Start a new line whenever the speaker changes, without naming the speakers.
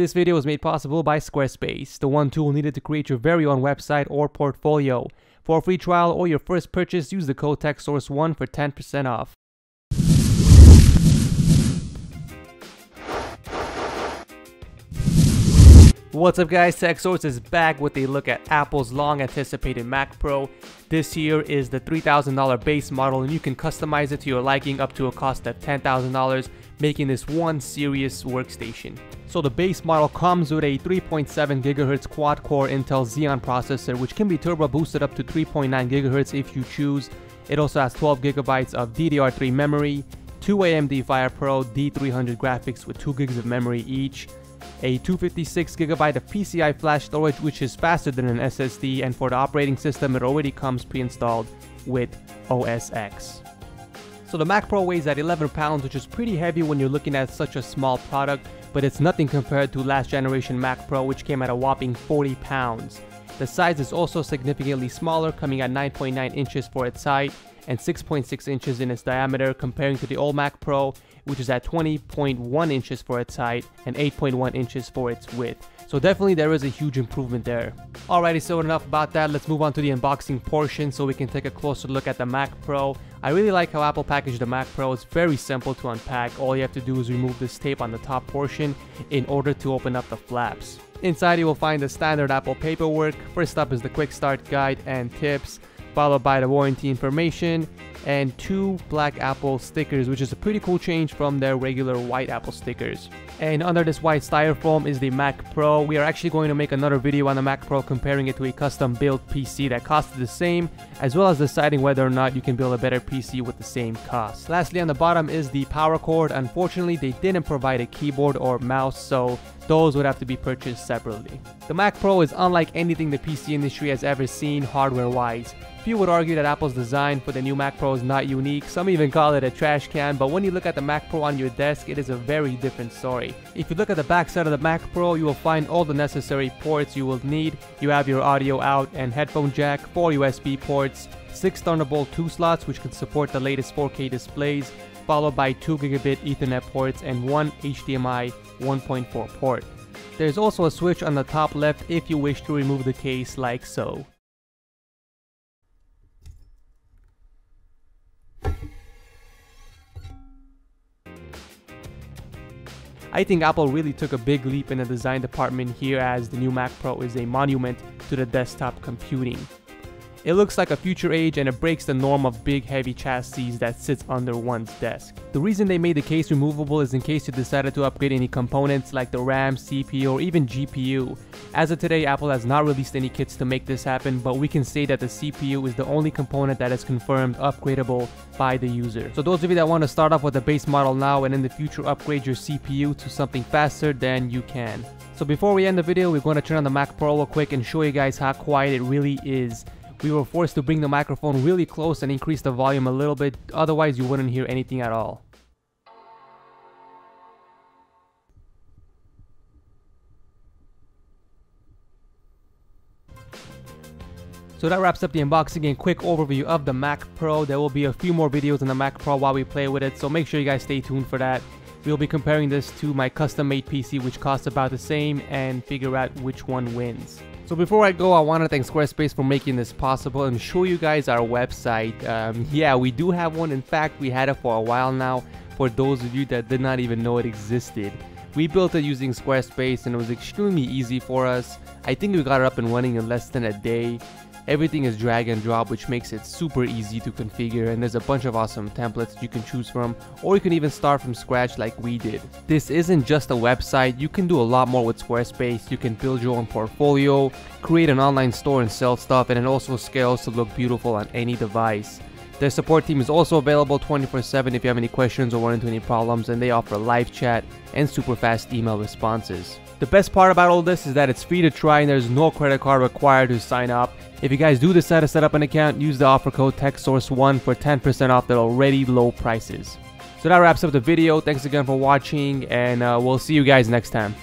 This video was made possible by Squarespace, the one tool needed to create your very own website or portfolio. For a free trial or your first purchase, use the code TechSource1 for 10% off. What's up guys, TechSource is back with a look at Apple's long anticipated Mac Pro. This here is the $3,000 base model and you can customize it to your liking up to a cost of $10,000, making this one serious workstation. So the base model comes with a 3.7 GHz quad-core Intel Xeon processor, which can be turbo boosted up to 3.9 GHz if you choose. It also has 12 GB of DDR3 memory, 2 AMD FirePro D300 graphics with 2 GB of memory each, a 256 GB of PCI flash storage, which is faster than an SSD, and for the operating system it already comes pre-installed with OS X. So the Mac Pro weighs at 11 pounds, which is pretty heavy when you're looking at such a small product, but it's nothing compared to last generation Mac Pro, which came at a whopping 40 pounds. The size is also significantly smaller, coming at 9.9 inches for its height and 6.6 inches in its diameter, comparing to the old Mac Pro, which is at 20.1 inches for its height and 8.1 inches for its width. So definitely there is a huge improvement there. Alrighty, so enough about that. Let's move on to the unboxing portion so we can take a closer look at the Mac Pro. I really like how Apple packaged the Mac Pro. It's very simple to unpack. All you have to do is remove this tape on the top portion in order to open up the flaps. Inside you will find the standard Apple paperwork. First up is the quick start guide and tips, followed by the warranty information and 2 black Apple stickers, which is a pretty cool change from their regular white Apple stickers. And under this white styrofoam is the Mac Pro. We are actually going to make another video on the Mac Pro comparing it to a custom built PC that costed the same, as well as deciding whether or not you can build a better PC with the same cost. Lastly, on the bottom is the power cord. Unfortunately, they didn't provide a keyboard or mouse, so those would have to be purchased separately. The Mac Pro is unlike anything the PC industry has ever seen hardware-wise. Few would argue that Apple's design for the new Mac Pro is not unique. Some even call it a trash can, but when you look at the Mac Pro on your desk, it is a very different story. If you look at the back side of the Mac Pro, you will find all the necessary ports you will need. You have your audio out and headphone jack, 4 USB ports, 6 Thunderbolt 2 slots which can support the latest 4K displays, followed by 2 gigabit Ethernet ports and 1 HDMI 1.4 port. There's also a switch on the top left if you wish to remove the case like so. I think Apple really took a big leap in the design department here, as the new Mac Pro is a monument to the desktop computing. It looks like a future age and it breaks the norm of big heavy chassis that sits under one's desk. The reason they made the case removable is in case you decided to upgrade any components like the RAM, CPU, or even GPU. As of today, Apple has not released any kits to make this happen, but we can say that the CPU is the only component that is confirmed upgradable by the user. So those of you that want to start off with the base model now and in the future upgrade your CPU to something faster, then you can. So before we end the video, we're going to turn on the Mac Pro real quick and show you guys how quiet it really is. We were forced to bring the microphone really close and increase the volume a little bit, otherwise you wouldn't hear anything at all. So that wraps up the unboxing and quick overview of the Mac Pro. There will be a few more videos on the Mac Pro while we play with it, so make sure you guys stay tuned for that. We'll be comparing this to my custom-made PC, which costs about the same, and figure out which one wins. So before I go, I want to thank Squarespace for making this possible and show you guys our website. Yeah, we do have one. In fact, we had it for a while now, for those of you that did not even know it existed. We built it using Squarespace and it was extremely easy for us. I think we got it up and running in less than a day. Everything is drag and drop, which makes it super easy to configure, and there's a bunch of awesome templates you can choose from, or you can even start from scratch like we did. This isn't just a website. You can do a lot more with Squarespace. You can build your own portfolio, create an online store and sell stuff, and it also scales to look beautiful on any device. Their support team is also available 24/7 if you have any questions or run into any problems, and they offer live chat and super fast email responses. The best part about all this is that it's free to try and there's no credit card required to sign up. If you guys do decide to set up an account, use the offer code TechSource1 for 10% off their already low prices. So that wraps up the video. Thanks again for watching, and we'll see you guys next time.